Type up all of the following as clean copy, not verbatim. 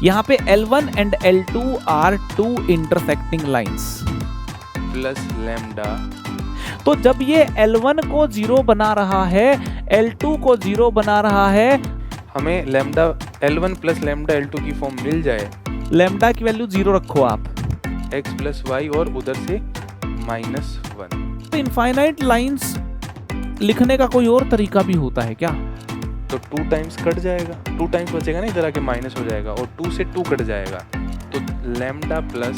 यहाँ पे L1 and L2 are two intersecting lines plus lambda. तो जब ये L1 को 0 बना रहा है, L2 को 0 बना रहा है, हमें lambda L1 plus lambda L2 की फॉर्म मिल जाए। लैम्डा की वैल्यू 0 रखो आप, x प्लस वाई और उधर से -1। तो इनफाइनाइट लाइंस लिखने का कोई और तरीका भी होता है क्या? तो 2 टाइम्स कट जाएगा, 2 टाइम्स बचेगा ना, इधर आके माइनस हो जाएगा और 2 से 2 कट जाएगा। तो लैम्डा प्लस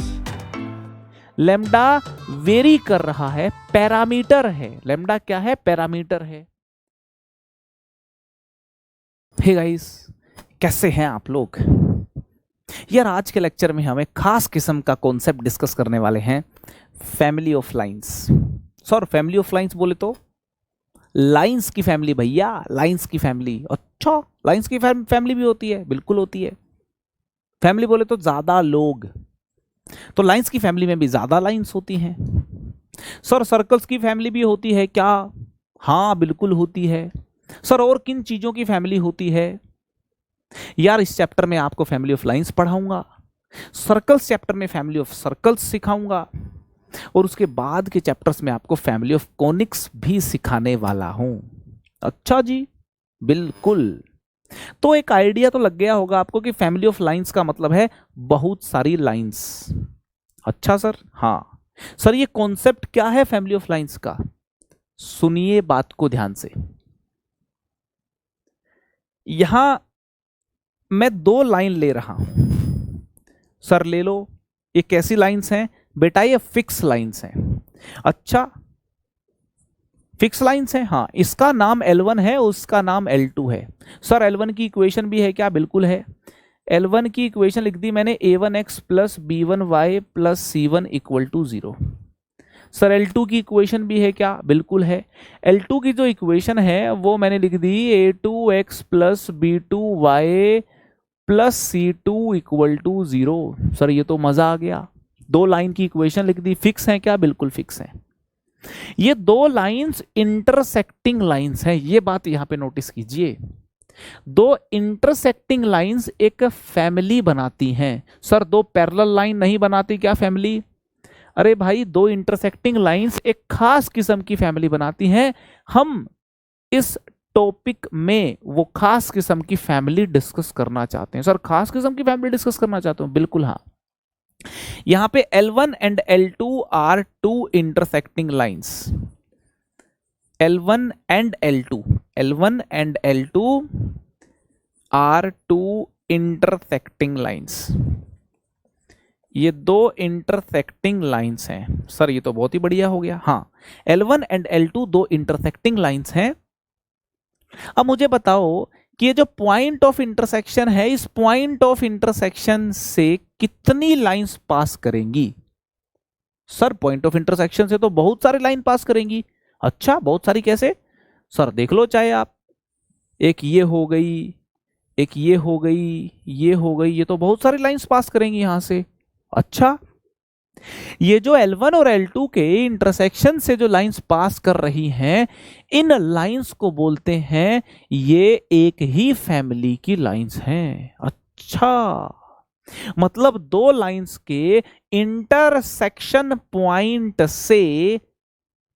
लैम्डा वेरी कर रहा है, पैरामीटर है। लैम्डा क्या है? पैरामीटर है। हे गाइस, कैसे हैं आप लोग? यार आज के लेक्चर में हम एक खास किस्म का कॉन्सेप्ट डिस्कस करने वाले हैं, family of lines. Sir family of lines बोले तो लाइंस की फैमिली भैया, लाइंस की फैमिली। अच्छा, लाइंस की फैमिली भी होती है? बिल्कुल होती है। फैमिली बोले तो ज्यादा लोग, तो लाइंस की फैमिली में भी ज्यादा लाइंस होती हैं। सर सर्कल्स की फैमिली भी होती है क्या? हाँ बिल्कुल होती है। सर और किन चीजों की फैमिली होती है? यार इस चैप्टर में आपको फैमिली ऑफ लाइंस पढ़ाऊंगा, सर्कल्स चैप्टर में फैमिली ऑफ सर्कल्स सिखाऊंगा, और उसके बाद के चैप्टर्स में आपको फैमिली ऑफ कॉनिक्स भी सिखाने वाला हूं। अच्छा जी, बिल्कुल। तो एक आइडिया तो लग गया होगा आपको कि फैमिली ऑफ लाइंस का मतलब है बहुत सारी लाइंस। अच्छा सर, हाँ सर, ये कॉन्सेप्ट क्या है फैमिली ऑफ लाइंस का? सुनिए बात को ध्यान से। यहां मैं 2 लाइन ले रहा हूं। सर ले लो, ये कैसी लाइंस हैं बेटा? ये फिक्स लाइंस हैं। अच्छा, फिक्स लाइंस हैं। हाँ, इसका नाम L1 है, उसका नाम L2 है। सर L1 की इक्वेशन भी है क्या? बिल्कुल है। L1 की इक्वेशन लिख दी मैंने, A1x plus B1y plus C1 equal to 0। Sir L2 की इक्वेशन भी है क्या? बिल्कुल है। L2 की जो इक्वेशन है वो मैंने लिख दी, A2x plus B2y plus C2 equal to 0। Sir ये तो मजा आ गया, 2 लाइन की इक्वेशन लिख दी। फिक्स है क्या? बिल्कुल फिक्स है। ये 2 लाइंस इंटरसेक्टिंग लाइंस हैं, ये बात यहां पे नोटिस कीजिए। 2 इंटरसेक्टिंग लाइंस एक फैमिली बनाती हैं। सर 2 पैरेलल लाइन नहीं बनाती क्या फैमिली? अरे भाई, 2 इंटरसेक्टिंग लाइंस एक खास किस्म की फैमिली बनाती हैं। हम इस टॉपिक में वो खास किस्म की फैमिली डिस्कस करना चाहते हैं। सर खास किस्म की फैमिली डिस्कस करना चाहते हो? बिल्कुल हाँ। यहां पे L1 and L2 are two intersecting lines. L1 and L2, L1 and L2 are two intersecting lines. ये 2 इंटरसेक्टिंग लाइंस हैं। सर ये तो बहुत ही बढ़िया हो गया। हाँ, L1 and L2 2 intersecting lines हैं। अब मुझे बताओ कि ये जो पॉइंट ऑफ इंटरसेक्शन है, इस पॉइंट ऑफ इंटरसेक्शन से कितनी लाइंस पास करेंगी? सर पॉइंट ऑफ इंटरसेक्शन से तो बहुत सारी लाइन पास करेंगी। अच्छा, बहुत सारी कैसे? सर देख लो चाहे आप, एक ये हो गई, एक ये हो गई, ये हो गई, ये तो बहुत सारी लाइंस पास करेंगी यहां से। अच्छा, ये जो L1 और L2 के इंटरसेक्शन से जो लाइंस पास कर रही हैं, इन लाइंस को बोलते हैं, ये एक ही फैमिली की लाइंस हैं। अच्छा, मतलब 2 लाइंस के इंटरसेक्शन पॉइंट से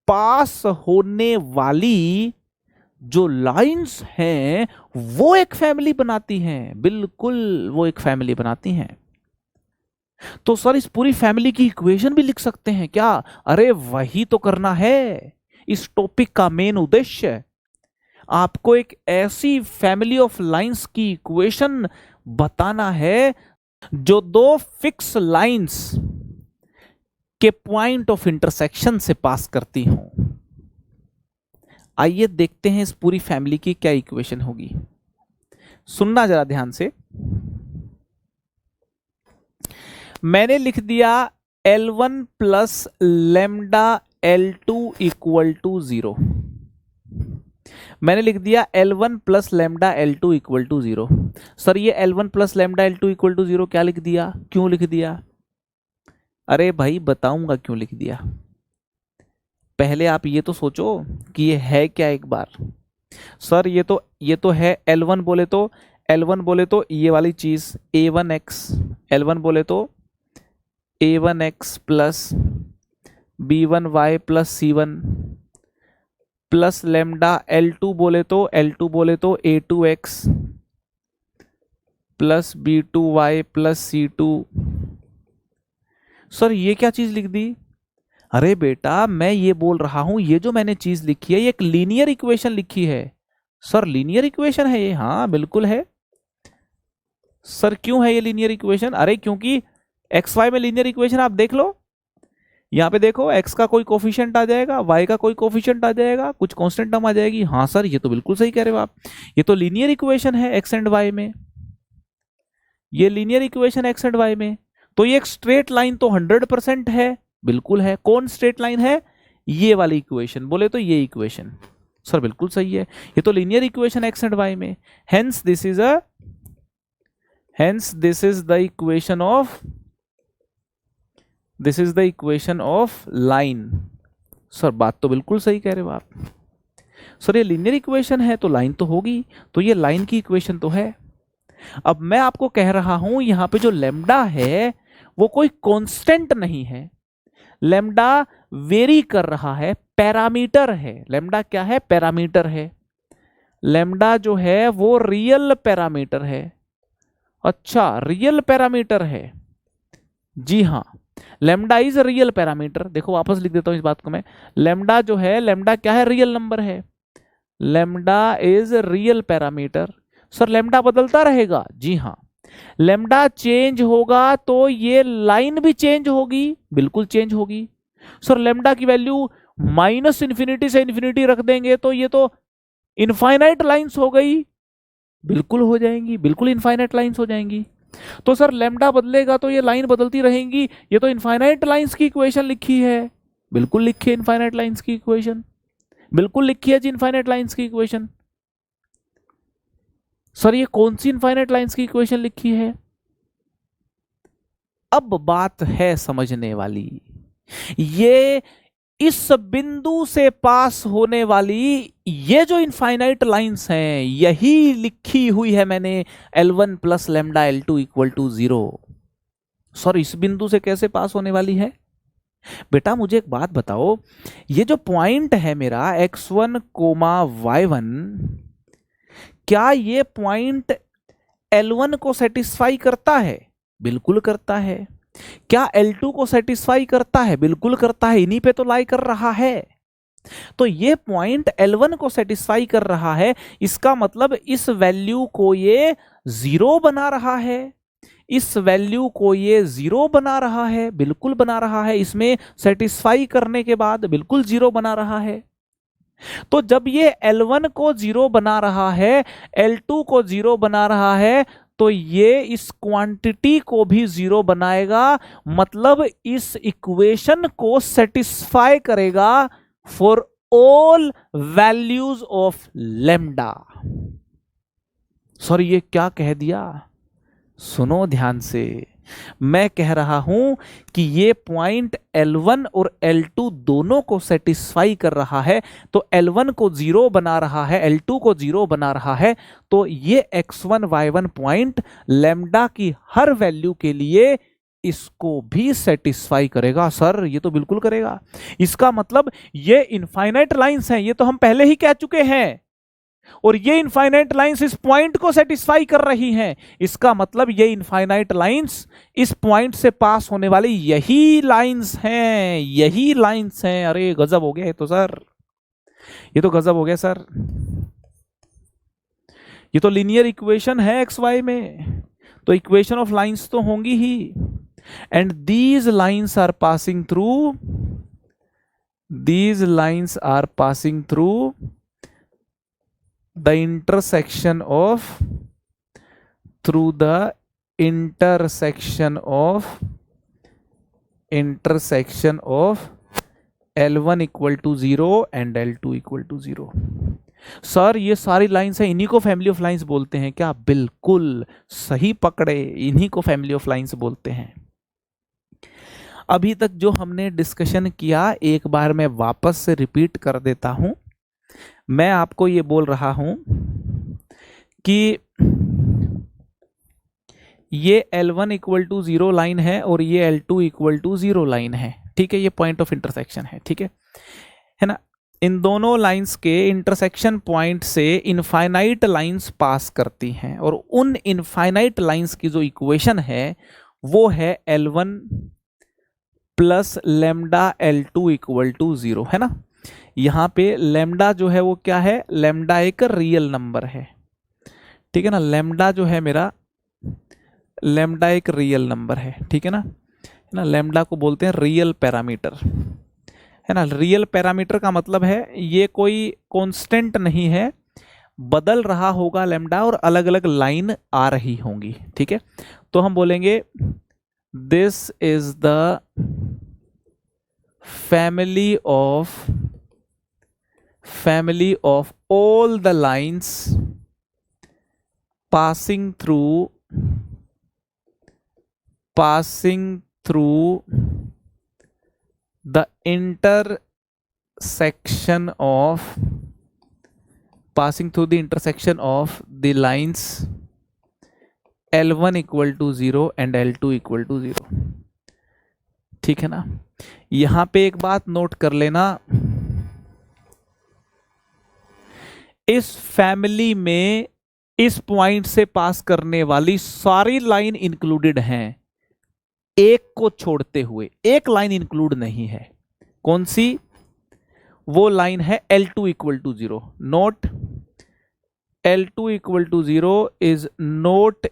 पास होने वाली जो लाइंस हैं वो एक फैमिली बनाती हैं। बिल्कुल, वो एक फैमिली बनाती हैं। तो सर इस पूरी फैमिली की इक्वेशन भी लिख सकते हैं क्या? अरे वही तो करना है इस टॉपिक का मेन उद्देश्य। आपको एक ऐसी फैमिली ऑफ लाइंस की इक्वेशन बताना है जो 2 फिक्स लाइंस के पॉइंट ऑफ इंटरसेक्शन से पास करती हूं। आइए देखते हैं इस पूरी फैमिली की क्या इक्वेशन होगी। सुनना जरा ध्यान से। मैंने लिख दिया L1 plus lambda L2 equal to 0। मैंने लिख दिया L1 plus lambda L2 equal to 0। Sir ये L1 plus lambda L2 equal to 0 क्या लिख दिया? क्यों लिख दिया? अरे भाई बताऊंगा क्यों लिख दिया। पहले आप ये तो सोचो कि ये है क्या एक बार। सर ये तो है L1 बोले तो L1 बोले तो ये वाली चीज A1x, L1 बोले तो A1x plus B1y plus C1 plus lambda L2 बोले तो A2x plus B2y plus C2। Sir ये क्या चीज लिख दी? अरे बेटा मैं ये बोल रहा हूं, ये जो मैंने चीज लिखी है ये एक लीनियर इक्वेशन लिखी है। सर लीनियर इक्वेशन है ये? हाँ बिल्कुल है सर। क्यों है ये लीनियर इक्वेशन? अरे क्योंकि एक्स वाई में लीनियर इक्वेशन आप देख लो, यहां पे देखो x का कोई कोफिशिएंट आ जाएगा, y का कोई कोफिशिएंट आ जाएगा, कुछ कांस्टेंट टर्म आ जाएगी। हाँ सर ये तो बिल्कुल सही कह रहे हो आप, ये तो लीनियर इक्वेशन है x एंड y में, ये linear equation x and y में। तो ये एक स्ट्रेट लाइन तो 100% है, बिल्कुल है। कौन स्ट्रेट लाइन है? ये वाली इक्वेशन बोले तो ये इक्वेशन। सर बिल्कुल सही है, ये तो linear equation x and y में। Hence this is the equation of line. Sir बात तो बिल्कुल सही कह रहे हो आप। सर ये लीनियर इक्वेशन है तो लाइन तो होगी, तो ये लाइन की इक्वेशन तो है। अब मैं आपको कह रहा हूं यहां पे जो लेमडा है वो कोई कांस्टेंट नहीं है, लेमडा वेरी कर रहा है, पैरामीटर है। लेमडा क्या है? पैरामीटर है। लेमडा जो है वो रियल पैरामीटर है। अच्छा रियल पैरामीटर है, जी हाँ, लेमडा इज रियल पैरामीटर। देखो वापस लिख देता हूं इस बात को मैं, लेमडा जो है, लेमडा क्या है? रियल नंबर है। Lambda is real parameter. Sir lambda बदलता रहेगा? जी हाँ। लेमडा चेंज होगा तो ये लाइन भी चेंज होगी, बिल्कुल चेंज होगी। सर लेमडा की वैल्यू माइनस इंफिनिटी से इंफिनिटी रख देंगे तो ये तो इनफाइनाइट लाइंस हो गई, बिल्कुल हो जाएंगी, बिल्कुल इनफाइनाइट लाइंस हो जाएंगी। तो सर लेमडा बदलेगा तो ये लाइन बदलती रहेंगी, ये तो इनफाइनाइट लाइंस की इक्वेशन लिखी है, बिल्कुल लिखी है इनफाइनाइट लाइंस की इक्वेशन, बिल्कुल लिखी है जी इनफाइनाइट लाइंस की इक्वेशन। सर ये कौन सी इनफाइनाइट लाइंस की इक्वेशन लिखी है? अब बात है समझने वाली, ये इस बिंदु से पास होने वाली ये जो इनफाइनाइट लाइंस हैं यही लिखी हुई है मैंने L1 plus lambda L2 equal to 0। Sir इस बिंदु से कैसे पास होने वाली है? बेटा मुझे एक बात बताओ, ये जो पॉइंट है मेरा x1 कोमा y1, क्या ये पॉइंट L1 को सेटिस्फाई करता है? बिल्कुल करता है। क्या L2 को सेटिस्फाई करता है? बिल्कुल करता है, इन्हीं पे तो लाई कर रहा है। तो ये पॉइंट L1 को सेटिस्फाई कर रहा है, इसका मतलब इस वैल्यू को ये 0 बना रहा है, इस वैल्यू को ये 0 बना रहा है, बिल्कुल बना रहा है। इसमें सेटिस्फाई करने के बाद बिल्कुल 0 बना रहा है। तो जब ये L1 को 0 बना रहा है, L2 को 0 बना रहा है, तो ये इस क्वांटिटी को भी 0 बनाएगा, मतलब इस इक्वेशन को सेटिस्फाई करेगा for all values of lambda. Sorry ये क्या कह दिया? सुनो ध्यान से, मैं कह रहा हूं कि ये पॉइंट L1 और L2 दोनों को सेटिस्फाई कर रहा है, तो L1 को 0 बना रहा है, L2 को 0 बना रहा है, तो ये x1 y1 पॉइंट लेमडा की हर वैल्यू के लिए इसको भी सेटिस्फाई करेगा। सर ये तो बिल्कुल करेगा, इसका मतलब ये इनफाइनाइट लाइंस हैं, ये तो हम पहले ही कह चुके हैं, और ये इनफाइनाइट लाइंस इस पॉइंट को सेटिस्फाई कर रही हैं। इसका मतलब ये इनफाइनाइट लाइंस इस पॉइंट से पास होने वाली यही लाइंस हैं, यही लाइंस हैं। अरे गजब हो गया ये तो सर, ये तो गजब हो गया सर, ये तो लीनियर इक्वेशन है एक्स वाई में, तो इक्वेशन ऑफ लाइंस तो होंगी ही। And these lines are passing through, these lines are passing through the intersection of, through the intersection of L1 equal to 0 and L2 equal to 0। Sir ये सारी lines है, इन्हीं को फैमिली ऑफ लाइंस बोलते हैं क्या? बिल्कुल सही पकड़े, इन्हीं को फैमिली ऑफ लाइंस बोलते हैं। अभी तक जो हमने डिस्कशन किया एक बार मैं वापस से रिपीट कर देता हूं। मैं आपको ये बोल रहा हूं कि ये L1 इक्वल टू 0 लाइन है और ये L2 इक्वल टू 0 लाइन है, ठीक है, ये पॉइंट ऑफ इंटरसेक्शन है, ठीक है ना। इन दोनों लाइंस के इंटरसेक्शन पॉइंट से इनफाइनाइट लाइंस पास करती हैं और उन इनफाइनाइट लाइंस की जो इक्वेशन है वो है L1 plus lambda L2 equal to 0, है ना। यहाँ पे लेमडा जो है वो क्या है, लेमडा एक रियल नंबर है, ठीक है ना। लेमडा जो है मेरा, लेमडा एक रियल नंबर है, ठीक है ना। लेमडा को बोलते हैं रियल पैरामीटर, है ना। रियल पैरामीटर का मतलब है ये कोई कांस्टेंट नहीं है, बदल रहा होगा लेमडा और अलग अलग लाइन आ रही होंगी, ठीक है। तो हम बोलेंगे this is the family of all the lines passing through the intersection of the lines L1 equal to 0 and L2 equal to 0, ठीक है ना। यहां पे एक बात नोट कर लेना, इस फैमिली में इस पॉइंट से पास करने वाली सारी लाइन इंक्लूडेड हैं, एक को छोड़ते हुए एक लाइन इंक्लूड नहीं है। कौन सी? वो लाइन है L2 equal to 0। Note, L2 equal to 0 is not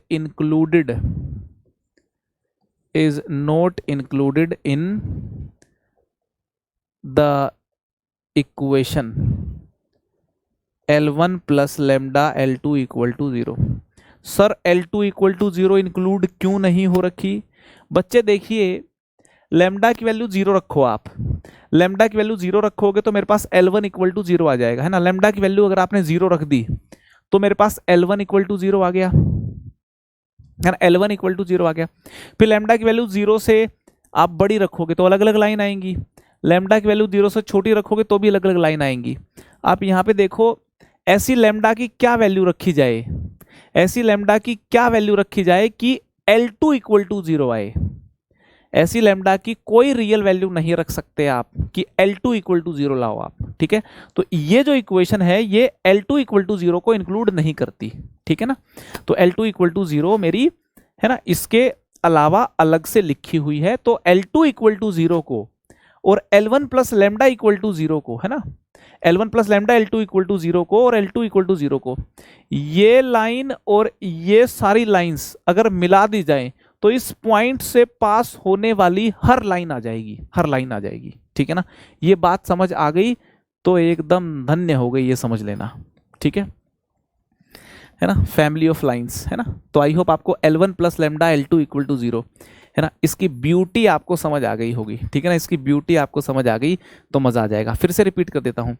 included in the equation L1 plus lambda L2 equal to 0। Sir L2 equal to 0 include क्यों नहीं हो रखी? बच्चे देखिए, लैम्डा की वैल्यू 0 रखो आप, लैम्डा की वैल्यू 0 रखोगे तो मेरे पास L1 इक्वल टू 0 आ जाएगा, है ना। लैम्डा की वैल्यू अगर आपने 0 रख दी तो मेरे पास L1 इक्वल टू 0 आ गया, है ना। L1 इक्वल टू 0 आ गया। फिर लैम्डा की वैल्यू 0 से आप बड़ी रखोगे तो अलग अलग लाइन आएंगी, लैम्डा की वैल्यू 0 से छोटी रखोगे तो भी अलग अलग लाइन आएंगी। आप यहाँ पे देखो, ऐसी लैम्डा की क्या वैल्यू रखी जाए, ऐसी लैम्डा की क्या वैल्यू रखी जाए कि L2 इक्वल टू 0 आए। ऐसी लैम्डा की कोई रियल वैल्यू नहीं रख सकते आप कि L2 इक्वल टू 0 लाओ आप, ठीक है। तो ये जो इक्वेशन है ये L2 इक्वल टू 0 को इंक्लूड नहीं करती, ठीक है ना। तो L2 इक्वल टू 0 मेरी, है ना, इसके अलावा अलग से लिखी हुई है। तो L2 इक्वल टू 0 को और L1 plus lambda equal to 0 को, है ना, L1 plus lambda L2 equal to 0 को और L2 इक्वल टू 0 को, ये लाइन और ये सारी लाइंस अगर मिला दी जाए तो इस पॉइंट से पास होने वाली हर लाइन आ जाएगी, हर लाइन आ जाएगी, ठीक है ना। ये बात समझ आ गई तो एकदम धन्य हो गई, ये समझ लेना, ठीक है ना। फैमिली ऑफ लाइंस, है ना। तो आई होप आपको L1 plus lambda L2 equal to 0, है ना, इसकी ब्यूटी आपको समझ आ गई होगी, ठीक है ना। इसकी ब्यूटी आपको समझ आ गई तो मजा आ जाएगा। फिर से रिपीट कर देता हूं,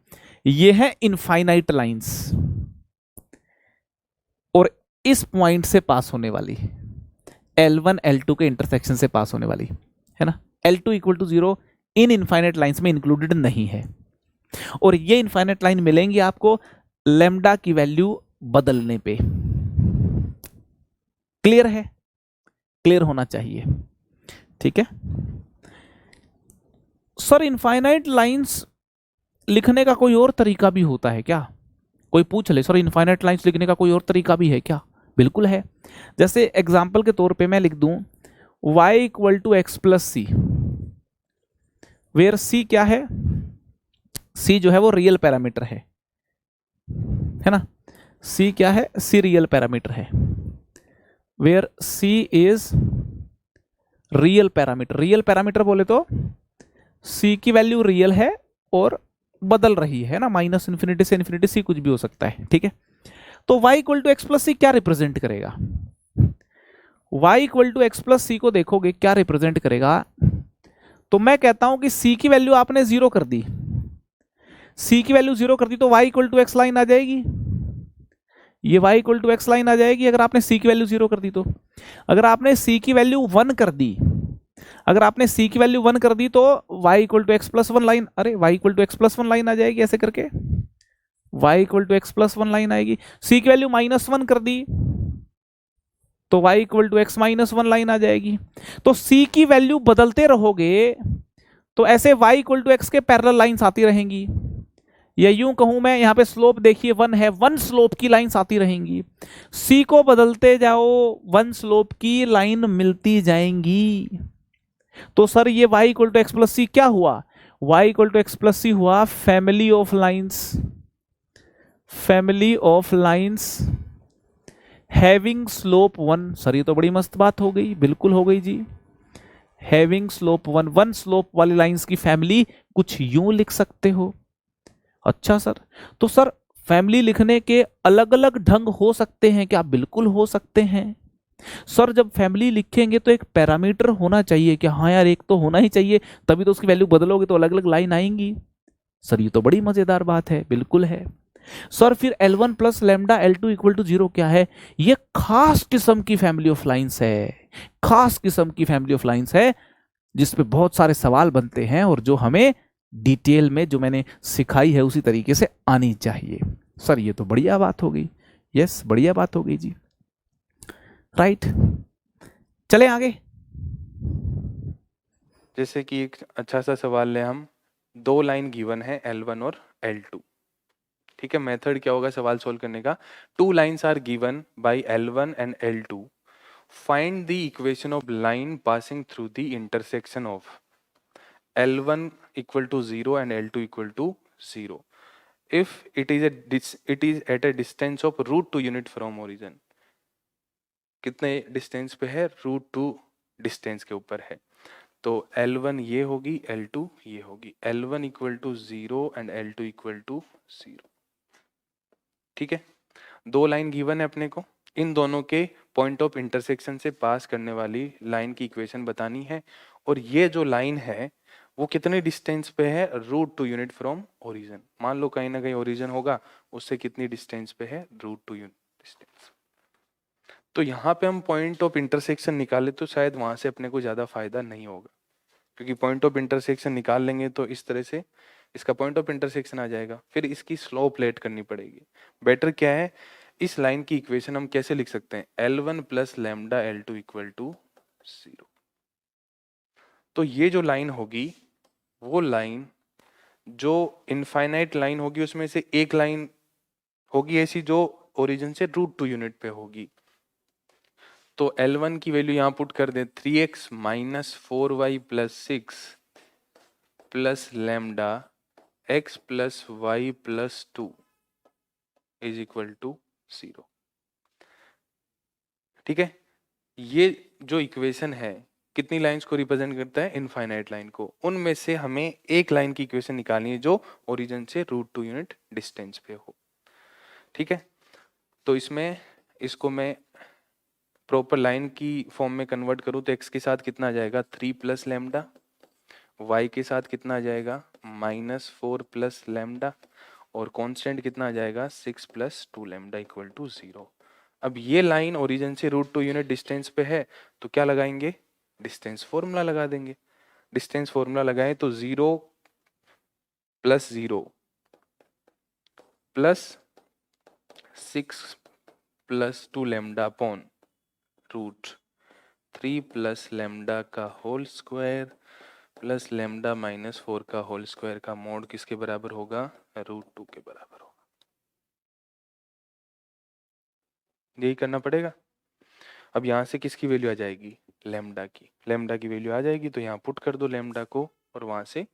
ये है इनफाइनाइट लाइंस और इस पॉइंट से पास होने वाली, L1 L2 के इंटरसेक्शन से पास होने वाली, है ना। L2 इक्वल टू 0 इन इनफाइनाइट लाइंस में इंक्लूडेड नहीं है और ये इनफाइनाइट लाइन मिलेंगी आपको लैम्डा की वैल्यू बदलने पे। क्लियर है? क्लियर होना चाहिए, ठीक है। सर इनफाइनाइट लाइंस लिखने का कोई और तरीका भी होता है क्या? कोई पूछ ले, सर इनफाइनाइट लाइंस लिखने का कोई और तरीका भी है क्या? बिल्कुल है। जैसे एग्जांपल के तौर पे मैं लिख दूं y equal to x plus c, where c क्या है? c जो है वो रियल पैरामीटर है ना। c क्या है? c रियल पैरामीटर है, where c is real parameter. Real parameter बोले तो c की वैल्यू रियल है और बदल रही है ना, माइनस इन्फिनिटी से इन्फिनिटी, c कुछ भी हो सकता है, ठीक है। तो y equal to x plus c क्या रिप्रेजेंट करेगा? y equal to x plus c को देखोगे क्या रिप्रेजेंट करेगा, तो मैं कहता हूं कि c की वैल्यू आपने 0 कर दी, c की वैल्यू 0 कर दी तो y equal to x line आ जाएगी, ये y equal to x line आ जाएगी अगर आपने c की वैल्यू 0 कर दी तो। अगर आपने c की वैल्यू 1 कर दी, अगर आपने c की वैल्यू 1 कर दी तो y equal to x plus 1 line, अरे y equal to x plus 1 line आ जाएगी, ऐसे करके y equal to x plus 1 line आएगी। c की वैल्यू -1 कर दी तो y equal to x minus one line आ जाएगी। तो c की वैल्यू बदलते रहोगे तो ऐसे y इक्वल टू एक्स के पैरेलल लाइंस आती रहेंगी, या यूं कहूं मैं, यहां पे स्लोप देखिए वन है, वन स्लोप की लाइंस आती रहेंगी। c को बदलते जाओ, वन स्लोप की लाइन मिलती जाएंगी। तो सर ये y equal to x plus c क्या हुआ? y equal to x plus c हुआ family of lines, family of lines having slope one. Sir ये तो बड़ी मस्त बात हो गई, बिल्कुल हो गई जी। Having slope one, one slope वाली लाइंस की फैमिली कुछ यूं लिख सकते हो। अच्छा सर, तो सर फैमिली लिखने के अलग अलग ढंग हो सकते हैं क्या? बिल्कुल हो सकते हैं सर। जब फैमिली लिखेंगे तो एक पैरामीटर होना चाहिए कि हाँ यार एक तो होना ही चाहिए, तभी तो उसकी वैल्यू बदलोगे तो अलग अलग लाइन आएंगी। सर ये तो बड़ी मजेदार बात है, बिल्कुल है सर। फिर L1 plus lambda L2 equal to 0 क्या है? ये खास किस्म की फैमिली ऑफ लाइंस है, खास किस्म की फैमिली ऑफ लाइंस है जिसपे बहुत सारे सवाल बनते हैं और जो हमें डिटेल में जो मैंने सिखाई है उसी तरीके से आनी चाहिए। सर ये तो बढ़िया बात हो गई, यस बढ़िया बात हो गई जी, राइट। चले आगे। जैसे कि एक अच्छा सा सवाल ले हम, दो लाइन गिवन है L1 और L2, ठीक है। मेथड क्या होगा सवाल सोल्व करने का? Two lines are given by L1 and L2, find the equation of line passing through the intersection of L1 equal to 0 and L2 equal to 0 if it is at a distance of root 2 unit from origin। कितने distance पे है? Root 2 distance के ऊपर है। तो L1 ये होगी, L2 ये होगी। L1 equal to 0 and L2 equal to 0, ठीक है। दो लाइन गिवन है अपने को, इन दोनों के पॉइंट ऑफ इंटरसेक्शन से पास करने वाली लाइन की इक्वेशन बतानी है। और ये जो लाइन है वो कितने डिस्टेंस पे है? Root 2 unit from origin. मान लो कहीं ना कहीं ओरिजिन होगा, उससे कितनी डिस्टेंस पे है? Root 2 unit distance. तो यहाँ पे हम पॉइंट ऑफ इंटरसेक्शन निकाले तो शायद वहां से अपने को ज्यादा फायदा नहीं होगा, क्योंकि पॉइंट ऑफ इंटरसेक्शन निकाल लेंगे तो इस तरह से इसका पॉइंट ऑफ इंटरसेक्शन आ जाएगा, फिर इसकी स्लोप लेट करनी पड़ेगी। बेटर क्या है, इस लाइन की इक्वेशन हम कैसे लिख सकते हैं? L1 plus lambda L2 equal to 0। तो ये जो लाइन होगी वो लाइन जो इनफाइनाइट लाइन होगी उसमें से एक लाइन होगी ऐसी जो ओरिजिन से रूट 2 यूनिट पे होगी। तो L1 की वैल्यू यहां पुट कर दें, 3x minus 4y plus 6 plus lambda x plus y plus 2 is equal to 0, ठीक है। ये जो इक्वेशन है कितनी लाइंस को रिप्रेजेंट करता है? इनफाइनाइट लाइन को। उनमें से हमें एक लाइन की इक्वेशन निकालनी है जो ओरिजिन से रूट 2 यूनिट डिस्टेंस पे हो, ठीक है। तो इसमें इसको मैं प्रॉपर लाइन की फॉर्म में कन्वर्ट करूं तो x के साथ कितना आ जाएगा? 3 प्लस लेमडा, y के साथ कितना आ जाएगा? माइनस 4 प्लस लेमडा, और कांस्टेंट कितना आ जाएगा? 6 प्लस 2 लेमडा इक्वल टू 0। अब ये लाइन ओरिजिन से रूट 2 यूनिट डिस्टेंस पे है तो क्या लगाएंगे? डिस्टेंस फॉर्मूला लगा देंगे। डिस्टेंस फॉर्मूला लगाएं तो 0 plus 0 plus 6 plus 2 lambda upon root 3 plus lambda का whole square plus lambda minus 4 का होल स्क्वायर का मोड किसके बराबर होगा? रूट 2 के बराबर होगा। यही करना पड़ेगा। अब यहाँ से किसकी वैल्यू आ जाएगी? लेमडा की। लेमडा की वैल्यू आ जाएगी तो यहाँ पुट कर दो लेमडा को, और वहां से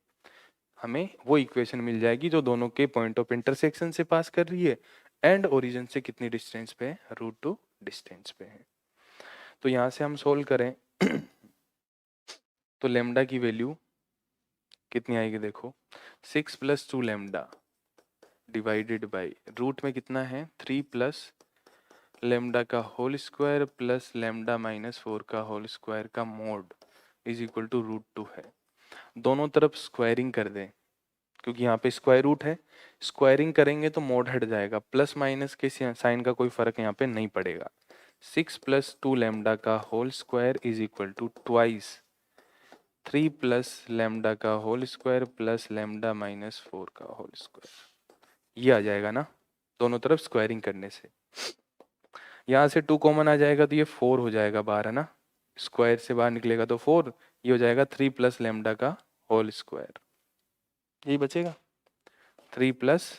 हमें वो इक्वेशन मिल जाएगी जो दोनों के पॉइंट ऑफ इंटरसेक्शन से पास कर रही है एंड ओरिजिन से कितनी डिस्टेंस पे है? रूट 2 डिस्टेंस पे है। तो यहाँ से हम सोल्व करें तो लेमडा की वैल्यू कितनी आएगी? देखो 6 plus 2 lambda divided by root में कितना है? 3 प्लस लेमडा का whole square plus lambda minus 4 का होल स्क्वायर का mod is equal to root 2 है। दोनों तरफ स्क्वायरिंग कर दें क्योंकि यहाँ पे स्क्वायर रूट है। स्क्वायरिंग करेंगे तो मोड हट जाएगा, प्लस माइनस के साइन का कोई फर्क यहाँ पे नहीं पड़ेगा। 6 प्लस 2 लेमडा का whole square is equal to twice 3 plus lambda का whole square plus lambda minus 4 का होल स्क्वायर। ये आ जाएगा ना दोनों तरफ स्क्वायरिंग करने से। यहाँ से 2 कॉमन आ जाएगा तो ये 4 हो जाएगा बाहर, है ना, स्क्वायर से बाहर निकलेगा तो 4, ये हो जाएगा 3 प्लस लेमडा का होल स्क्वायर, यही बचेगा 3 प्लस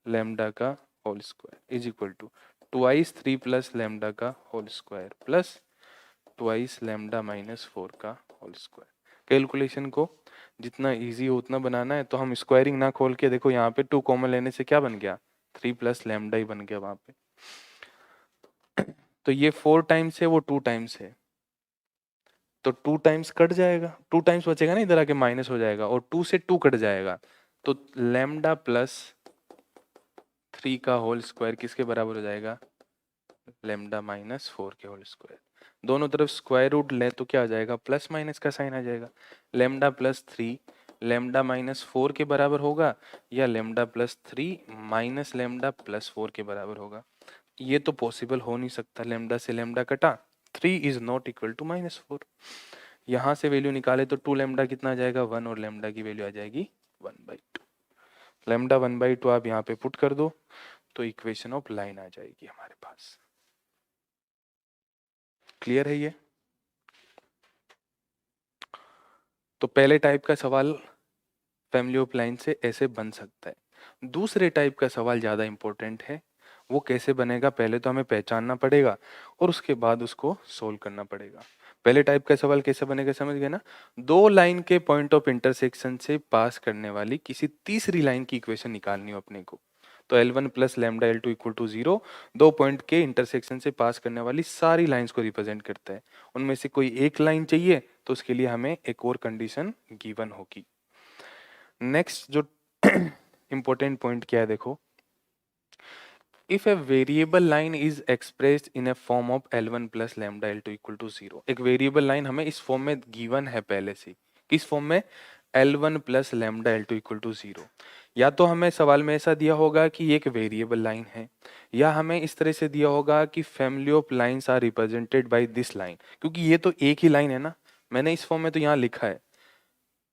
लेमडा का whole square is equal to twice 3 plus lambda का whole square plus twice lambda minus 4 का होल स्क्वायर। कैलकुलेशन को जितना इजी हो उतना बनाना है, तो हम स्क्वायरिंग ना खोल के देखो यहाँ पे 2 कॉमन लेने से क्या बन गया, 3 प्लस लेमडा ही बन गया वहां पे। तो ये 4 टाइम्स है, वो 2 टाइम्स है, तो 2 टाइम्स कट जाएगा, 2 टाइम्स बचेगा ना, इधर आके माइनस हो जाएगा और 2 से 2 कट जाएगा, तो लेमडा प्लस 3 का होल स्क्वायर किसके बराबर हो जाएगा, लेमडा माइनस 4 के होल स्क्वायर। दोनों तरफ स्क्वायर रूट ले तो क्या आ जाएगा, प्लस माइनस का साइन आ जाएगा। लेमडा प्लस 3 लेमडा माइनस 4 के बराबर होगा या lambda plus 3 minus lambda plus 4 के बराबर होगा। ये तो पॉसिबल हो नहीं सकता, लेमडा से लेमडा कटा, 3 इज नॉट इक्वल टू -4। यहाँ से वैल्यू निकाले तो 2 लेमडा कितना आ जाएगा 1 और लेमडा की वैल्यू आ जाएगी 1/2। लेमडा 1/2 आप यहाँ पे पुट कर दो तो इक्वेशन ऑफ लाइन आ जाएगी हमारे पास। क्लियर है ये? तो पहले टाइप का सवाल फैमिली ऑफ लाइन से ऐसे बन सकता है। दूसरे टाइप का सवाल ज़्यादा इंपॉर्टेंट है, वो कैसे बनेगा पहले तो हमें पहचानना पड़ेगा और उसके बाद उसको सोल्व करना पड़ेगा। पहले टाइप का सवाल कैसे बनेगा समझ गए ना, दो लाइन के पॉइंट ऑफ इंटरसेक्शन से पास करने वाली किसी तीसरी लाइन की इक्वेशन निकालनी हो अपने को। तो L1 plus lambda L2 equal to 0 दो पॉइंट के इंटरसेक्शन से पास करने वाली सारी लाइंस को रिप्रेजेंट करता है। उनमें से कोई एक लाइन चाहिए तो उसके लिए हमें एक और कंडीशन गिवन होगी। नेक्स्ट जो इंपॉर्टेंट पॉइंट क्या है देखो, if a variable line is expressed in a form of L1 plus lambda L2 equal to 0। एक वेरिएबल लाइन हमें इस फॉर्म में गिवन है पहले से, किस फॉर्म में, L1 plus lambda L2 equal to 0। या तो हमें सवाल में ऐसा दिया होगा कि एक वेरिएबल लाइन है, या हमें इस तरह से दिया होगा कि family of lines are represented by this line, क्योंकि ये तो एक ही लाइन है ना, मैंने इस फॉर्म में तो यहाँ लिखा है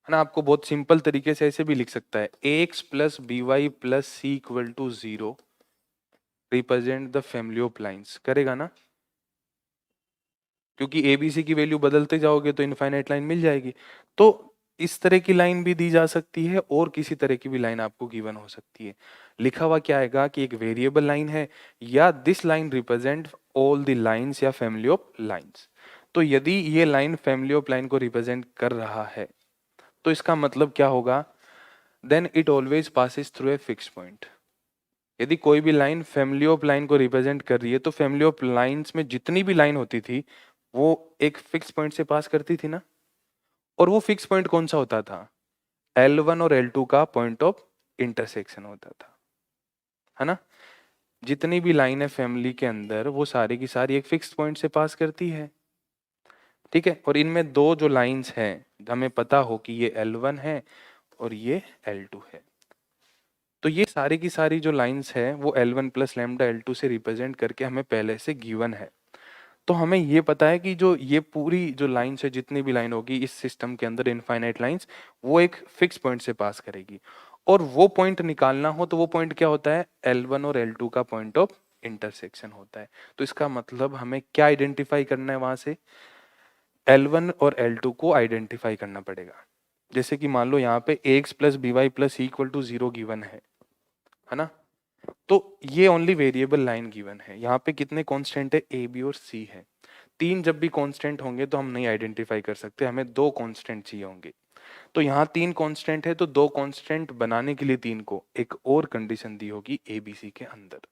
ना। आपको बहुत सिंपल तरीके से ऐसे भी लिख सकता है, ax plus b y plus c equal to 0 represent the family of lines, करेगा ना, क्योंकि एबीसी की वैल्यू बदलते जाओगे तो इनफाइनाइट लाइन मिल जाएगी। तो इस तरह की लाइन भी दी जा सकती है और किसी तरह की भी लाइन आपको गिवन हो सकती है। लिखा हुआ क्या आएगा कि एक वेरिएबल लाइन है या this line represent all the lines या फैमिली ऑफ लाइंस। तो यदि ये लाइन फैमिली ऑफ लाइन को रिप्रेजेंट कर रहा है तो इसका मतलब क्या होगा, then it always passes through a fix point. यदि कोई भी लाइन फैमिली ऑफ लाइन को रिप्रेजेंट कर रही है तो फैमिली ऑफ लाइंस में जितनी भी लाइन होती थी वो एक फिक्स पॉइंट से पास करती थी ना। और वो फिक्स पॉइंट कौन सा होता था, L1 और L2 का पॉइंट ऑफ इंटरसेक्शन होता था, है ना। जितनी भी लाइन है फैमिली के अंदर वो सारी की सारी एक फिक्स पॉइंट से पास करती है, ठीक है। और इनमें दो जो लाइंस हैं हमें पता हो कि ये L1 है और ये L2 है, तो ये सारी की सारी जो लाइंस है वो L1 प्लस लेमडा L2 से रिप्रेजेंट करके हमें पहले से गिवन है। तो हमें ये पता है कि जो ये पूरी जो लाइंस है, जितनी भी लाइन होगी इस सिस्टम के अंदर इनफाइनाइट लाइंस, वो एक फिक्स पॉइंट से पास करेगी। और वो पॉइंट निकालना हो तो वो पॉइंट क्या होता है, L1 और L2 का पॉइंट ऑफ इंटरसेक्शन होता है। तो इसका मतलब हमें क्या आइडेंटिफाई करना है, वहां से L1 और L2 को आइडेंटिफाई करना पड़ेगा। जैसे कि मान लो यहाँ पे ax plus b y plus c equal to 0 given है ना। तो ये ओनली वेरिएबल लाइन गिवन है, यहाँ पे कितने कांस्टेंट है, ए बी और सी है। तीन जब भी कांस्टेंट होंगे तो हम नहीं आइडेंटिफाई कर सकते, हमें दो कांस्टेंट चाहिए होंगे। तो यहाँ तीन कांस्टेंट है तो दो कांस्टेंट बनाने के लिए तीन को एक और कंडीशन दी होगी ए बी सी के अंदर।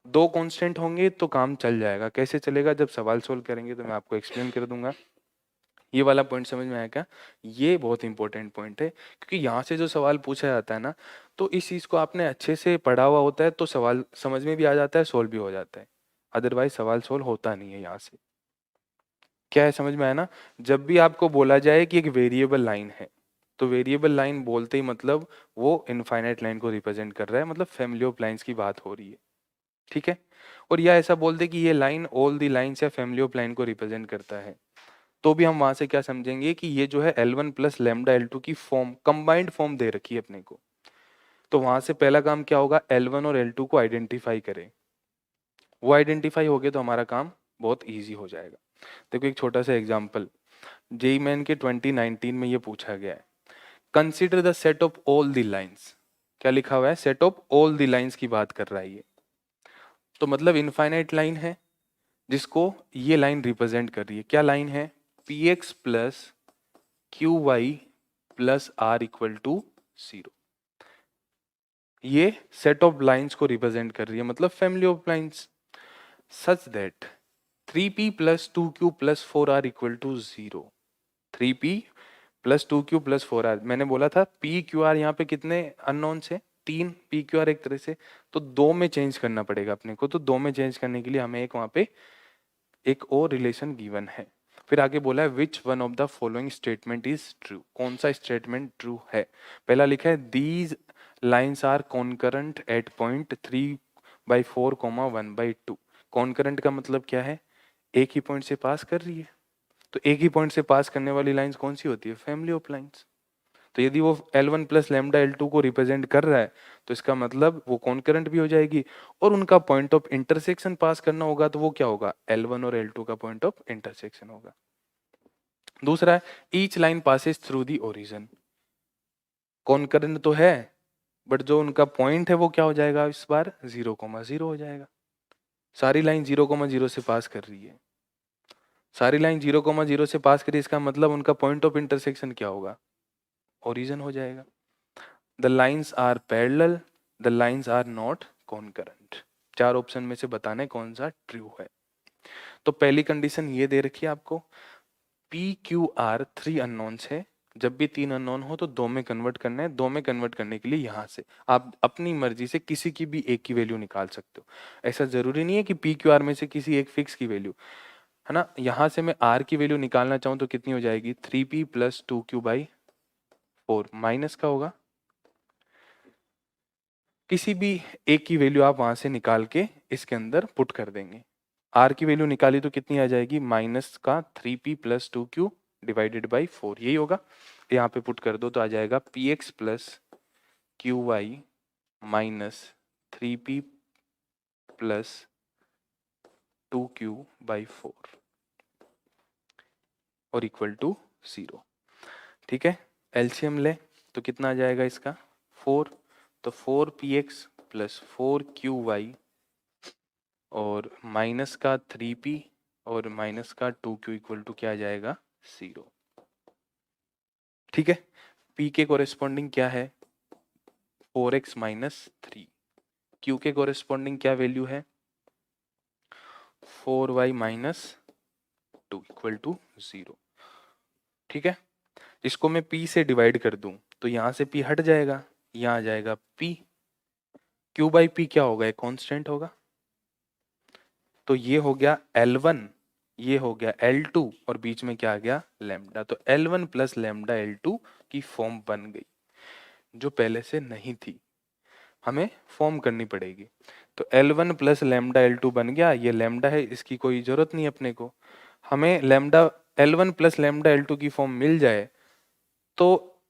दो कांस्टेंट होंगे तो काम चल जाएगा। कैसे चलेगा, जब सवाल सोल्व करेंगे तो मैं आपको एक्सप्लेन कर दूंगा। ये वाला पॉइंट समझ में आया क्या, ये बहुत इंपॉर्टेंट पॉइंट है, क्योंकि यहाँ से जो सवाल पूछा जाता है ना, तो इस चीज को आपने अच्छे से पढ़ा हुआ होता है तो सवाल समझ में भी आ जाता है, सोल्व भी हो जाता है। अदरवाइज सवाल सोल्व होता नहीं है यहाँ से। क्या है, समझ में आया ना। जब भी आपको बोला जाए कि एक वेरिएबल लाइन है, तो वेरिएबल लाइन बोलते ही मतलब वो इनफाइनाइट लाइन को रिप्रेजेंट कर रहा है, मतलब फैमिली ऑफ लाइंस की बात हो रही है, ठीक है। और या ऐसा बोल दे कि ये लाइन ऑल दी लाइंस या फैमिली ऑफ लाइन को रिप्रेजेंट करता है, तो भी हम वहां से क्या समझेंगे कि ये जो है L1 प्लस लेमडा L2 की फॉर्म, कंबाइंड फॉर्म दे रखी है अपने को। तो वहां से पहला काम क्या होगा, L1 और L2 को आइडेंटिफाई करें। वो आइडेंटिफाई हो गए तो हमारा काम बहुत ईजी हो जाएगा। देखो एक छोटा सा एग्जाम्पल, जेईई मेन के 2019 में ये पूछा गया है, consider the set of all the lines. क्या लिखा हुआ है? Set of all the lines की बात कर रहा है ये। तो मतलब इनफाइनाइट लाइन है जिसको ये लाइन रिप्रेजेंट कर रही है। क्या लाइन है? P x plus q y plus r equal to 0। ये सेट ऑफ लाइंस को रिप्रेजेंट कर रही है, मतलब family of lines such that 3p plus 2q plus 4r equal to 0। 3p plus 2q plus 4r, मैंने बोला था p q r यहाँ पे कितने अननोन्स है? 3 p q r एक तरह से, तो 2 में चेंज करना पड़ेगा अपने को। तो 2 में चेंज करने के लिए हमें एक वहाँ पे एक और रिलेशन गिवन है। फिर आगे बोला है which one of the following statement is true. कौन सा स्टेटमेंट ट्रू है? पहला लिखा है these lines are concurrent at point 3/4, 1/2। Concurrent का मतलब क्या है? एक ही पॉइंट से पास कर रही है। तो एक ही पॉइंट से पास करने वाली लाइंस कौन सी होती है? Family of lines. तो यदि वो L1 प्लस लैम्डा L2 को रिप्रेजेंट कर रहा है तो इसका मतलब वो कॉन्करेंट भी हो जाएगी, और उनका पॉइंट ऑफ इंटरसेक्शन पास करना होगा तो वो क्या होगा? L1 और L2 का पॉइंट ऑफ इंटरसेक्शन होगा। दूसरा है each line passes through the origin. Concurrent तो है बट जो उनका पॉइंट है वो क्या हो जाएगा? इस बार 0,0 हो जाएगा। सारी लाइन 0,0 से पास कर रही है। सारी लाइन 0,0 से पास करी, इसका मतलब उनका पॉइंट ऑफ इंटरसेक्शन क्या होगा? ओरिजिन हो जाएगा। The lines are parallel, the lines are not concurrent. 4 option में से बताने कौन सा ट्रू है। तो पहली कंडीशन ये दे रखी है आपको, पी क्यू आर 3 अननोन्स है। जब भी 3 अननोन हो तो 2 में कन्वर्ट करना है। 2 में कन्वर्ट करने के लिए यहाँ से आप अपनी मर्जी से किसी की भी एक की वैल्यू निकाल सकते हो। ऐसा जरूरी नहीं है कि पी क्यू आर में से किसी एक फिक्स की वैल्यू, है ना। यहाँ से मैं आर की वैल्यू निकालना चाहूँ तो कितनी हो जाएगी? 3p प्लस 2q/4 माइनस का होगा। किसी भी एक की वैल्यू आप वहां से निकाल के इसके अंदर पुट कर देंगे। आर की वैल्यू निकाली तो कितनी आ जाएगी? माइनस का 3p plus 2q divided by 4, यही होगा। यहाँ पे पुट कर दो तो आ जाएगा px plus q y minus 3p plus 2q/4 और इक्वल टू 0। ठीक है, एलसीएम ले तो कितना आ जाएगा इसका? 4। तो 4px प्लस 4qy और माइनस का 3p और माइनस का 2q इक्वल टू क्या आ जाएगा? 0। ठीक है, p के कोरेस्पॉन्डिंग क्या है? 4x minus 3। q के कोरेस्पॉन्डिंग क्या वैल्यू है? 4y minus 2 equal to 0। ठीक है, इसको मैं p से डिवाइड कर दूं तो यहाँ से p हट जाएगा, यहाँ आ जाएगा p। q/p क्या होगा? एक कांस्टेंट होगा। तो ये हो गया L1, ये हो गया L2 और बीच में क्या आ गया? लैम्डा। तो L1 प्लस लैम्डा L2 की फॉर्म बन गई, जो पहले से नहीं थी, हमें फॉर्म करनी पड़ेगी। तो L1 प्लस लैम्डा L2 बन गया। ये लैम्डा है, इसकी कोई जरूरत नहीं अपने को। हमें lambda L1 plus lambda L2 की फॉर्म मिल जाए तो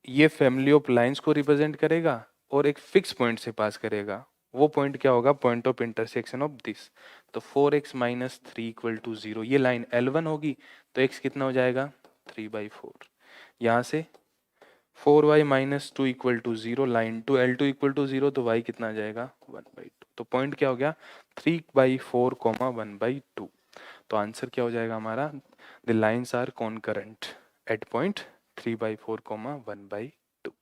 ये फैमिली ऑफ लाइंस को रिप्रेजेंट करेगा और एक फिक्स पॉइंट से पास करेगा। वो पॉइंट क्या होगा? Point of intersection of this. तो 4x माइनस 3 इक्वल टू 0, ये लाइन L1 होगी तो x कितना हो जाएगा? 3/4। यहाँ से 4y minus 2 equal to 0, line two L2 equal to 0, तो y कितना आ जाएगा? 1/2। तो पॉइंट क्या हो गया? 3/4, 1/2। तो आंसर क्या हो जाएगा हमारा? The lines are concurrent at point 3/4, 1/2।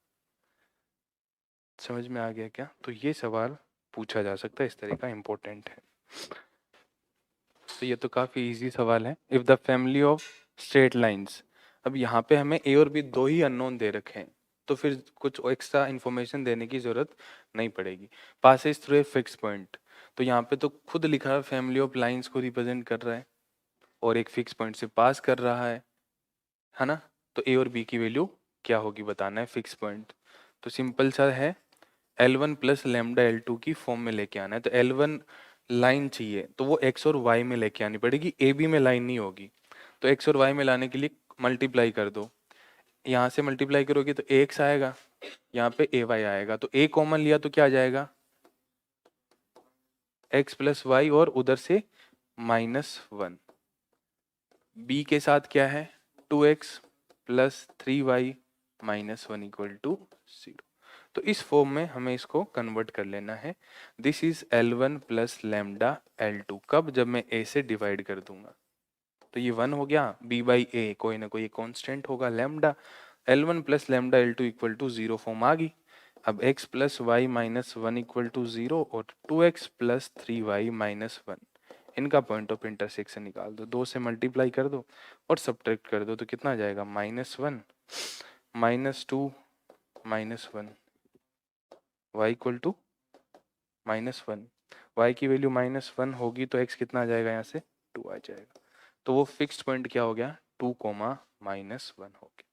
समझ में आ गया क्या? तो ये सवाल पूछा जा सकता है, इस तरह का इम्पोर्टेंट है। तो ये तो काफी इजी सवाल है। If the family of straight lines, अब यहाँ पे हमें ए और बी दो ही अननोन दे रखे हैं तो फिर कुछ एक्स्ट्रा इन्फॉर्मेशन देने की जरूरत नहीं पड़ेगी। Passes through a fix point, तो यहाँ पे तो खुद लिखा है फैमिली ऑफ लाइंस को रिप्रेजेंट कर रहा है और एक फिक्स पॉइंट से पास कर रहा है ना। तो ए और बी की वैल्यू क्या होगी बताना है, फिक्स पॉइंट। तो सिंपल सा है, L1 प्लस लैम्डा L2 की फॉर्म में लेके आना है। तो L1 लाइन चाहिए तो वो x और y में लेके आनी पड़ेगी, ए बी में लाइन नहीं होगी। तो x और y में लाने के लिए मल्टीप्लाई कर दो। यहाँ से मल्टीप्लाई करोगे तो ax आएगा, यहाँ पे ay आएगा। तो a कॉमन लिया तो क्या आ जाएगा? x प्लस वाई और उधर से -1। b के साथ क्या है 2x plus 3y -1 equal to 0। तो इस फॉर्म में हमें इसको कन्वर्ट कर लेना है। This is L1 plus lambda L2। कब? जब मैं a से डिवाइड कर दूंगा। तो ये 1 हो गया, b बाई ए कोई ना कोई कांस्टेंट होगा lambda. L1 plus lambda L2 equal to 0 form आ गई। अब x plus y minus 1 equal to 0 और 2x प्लस 3y माइनस 1, इनका पॉइंट ऑफ इंटरसेक्शन निकाल दो। 2 से मल्टीप्लाई कर दो और सब्ट्रैक्ट कर दो तो कितना आ जाएगा? -1 -2 -1 y इक्वल टू -1। y की वैल्यू -1 होगी तो x कितना आ जाएगा? यहाँ से 2 आ जाएगा। तो वो फिक्स्ड पॉइंट क्या हो गया? 2, -1 हो गया।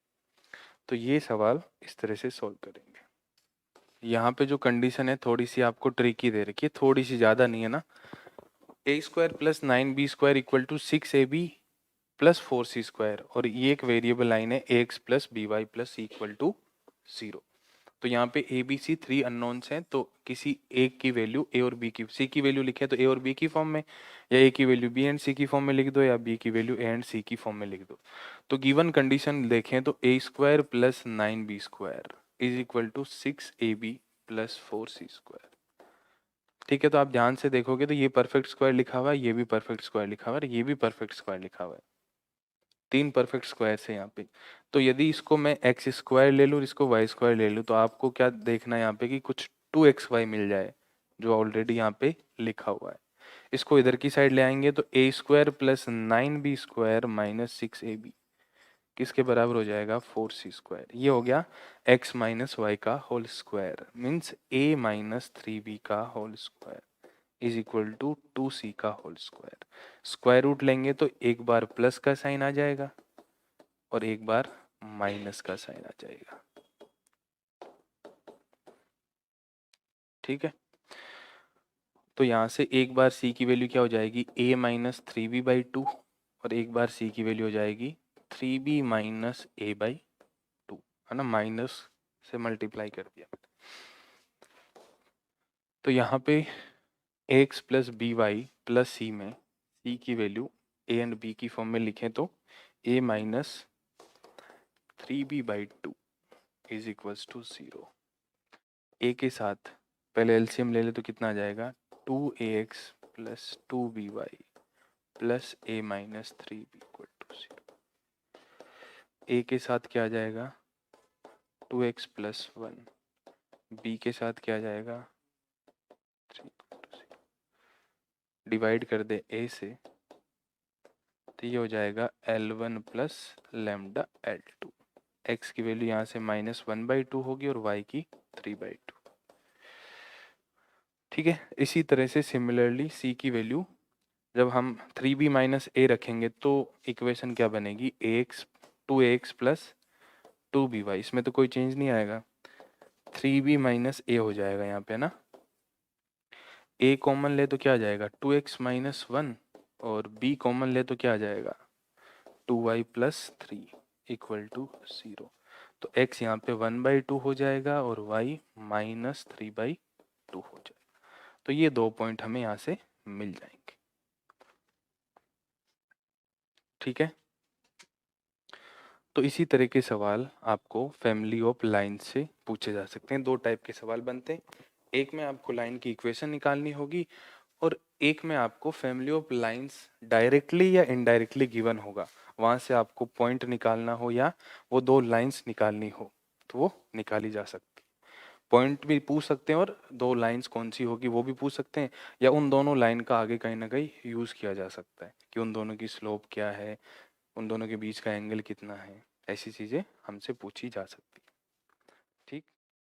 तो ये सवाल इस तरह से सॉल्व करेंगे। यहाँ पे जो कंडीशन है थोड़ी सी आपको ट्रिकी दे रखी है, थोड़ी सी ज़्यादा नहीं है ना। a² plus 9b² equal to 6ab plus 4c², और ये एक वेरिएबल लाइन है ax plus by plus equal to 0। तो यहाँ पे ए बी सी 3 अननोन्स हैं, तो किसी एक की वैल्यू a और b की, c की वैल्यू लिखे तो a और b की फॉर्म में, या a की वैल्यू b एंड c की फॉर्म में लिख दो, या b की वैल्यू a एंड c की फॉर्म में लिख दो। तो गिवन कंडीशन देखें तो a² plus 9b² is equal to 6ab plus 4c²। ठीक है, तो आप ध्यान से देखोगे तो ये परफेक्ट स्क्वायर लिखा हुआ है, ये भी परफेक्ट स्क्वायर लिखा हुआ है, ये भी परफेक्ट स्क्वायर लिखा हुआ है। 3 परफेक्ट स्क्वायर्स है यहाँ पे। तो यदि इसको मैं x² ले लूँ, इसको y² ले लूँ, तो आपको क्या देखना है यहाँ पे कि कुछ 2xy मिल जाए, जो ऑलरेडी यहाँ पे लिखा हुआ है। इसको इधर की साइड ले आएंगे तो a² plus 9b² minus 6ab किसके बराबर हो जाएगा? 4c²। ये हो गया x माइनस वाई का whole square, means a minus 3b का whole square is equal to 2c का होल स्क्वायर। स्क्वायर रूट लेंगे तो एक बार प्लस का साइन आ जाएगा और एक बार माइनस का साइन आ जाएगा। ठीक है, तो यहाँ से एक बार c की वैल्यू क्या हो जाएगी? a माइनस 3b/2 और एक बार c की वैल्यू हो जाएगी 3b माइनस a/2, है ना, माइनस से मल्टीप्लाई कर दिया। तो यहाँ पे ax plus b y plus c में c की वैल्यू a एंड b की फॉर्म में लिखें तो a minus 3b/2 is equals to 0। a के साथ पहले एलसीएम ले ले तो कितना आ जाएगा? 2ax plus 2by plus a minus 3b equal to 0। a के साथ क्या आ जाएगा? 2x plus 1। b के साथ क्या आ जाएगा? 3 इक्वल टू 0। डिवाइड कर दे a से तो ये हो जाएगा L1 plus lambda L2। x की वैल्यू यहाँ से -1/2 होगी और y की 3/2। ठीक है, इसी तरह से सिमिलरली c की वैल्यू जब हम 3b माइनस a रखेंगे तो इक्वेशन क्या बनेगी? Two x plus 2by। इसमें तो कोई चेंज नहीं आएगा, 3b माइनस a हो जाएगा यहाँ पे ना। a कॉमन ले तो क्या आ जाएगा? 2x माइनस 1, और b कॉमन ले तो क्या आ जाएगा? 2y plus 3 equal to 0। तो x यहाँ पे 1/2 हो जाएगा और y माइनस 3/2 हो जाएगा। तो ये 2 पॉइंट हमें यहाँ से मिल जाएंगे। ठीक है, तो इसी तरह के सवाल आपको फैमिली ऑफ लाइन से पूछे जा सकते हैं। 2 टाइप के सवाल बनते हैं, एक में आपको लाइन की इक्वेशन निकालनी होगी और एक में आपको फैमिली ऑफ लाइंस डायरेक्टली या इनडायरेक्टली गिवन होगा, वहां से आपको पॉइंट निकालना हो या वो 2 लाइंस निकालनी हो तो वो निकाली जा सकती। पॉइंट भी पूछ सकते हैं और 2 लाइंस कौन सी होगी वो भी पूछ सकते हैं, या उन दोनों लाइन का आगे कहीं ना कहीं यूज किया जा सकता है कि उन दोनों की स्लोप क्या है, उन दोनों के बीच का एंगल कितना है, ऐसी चीजें हमसे पूछी जा सकती है।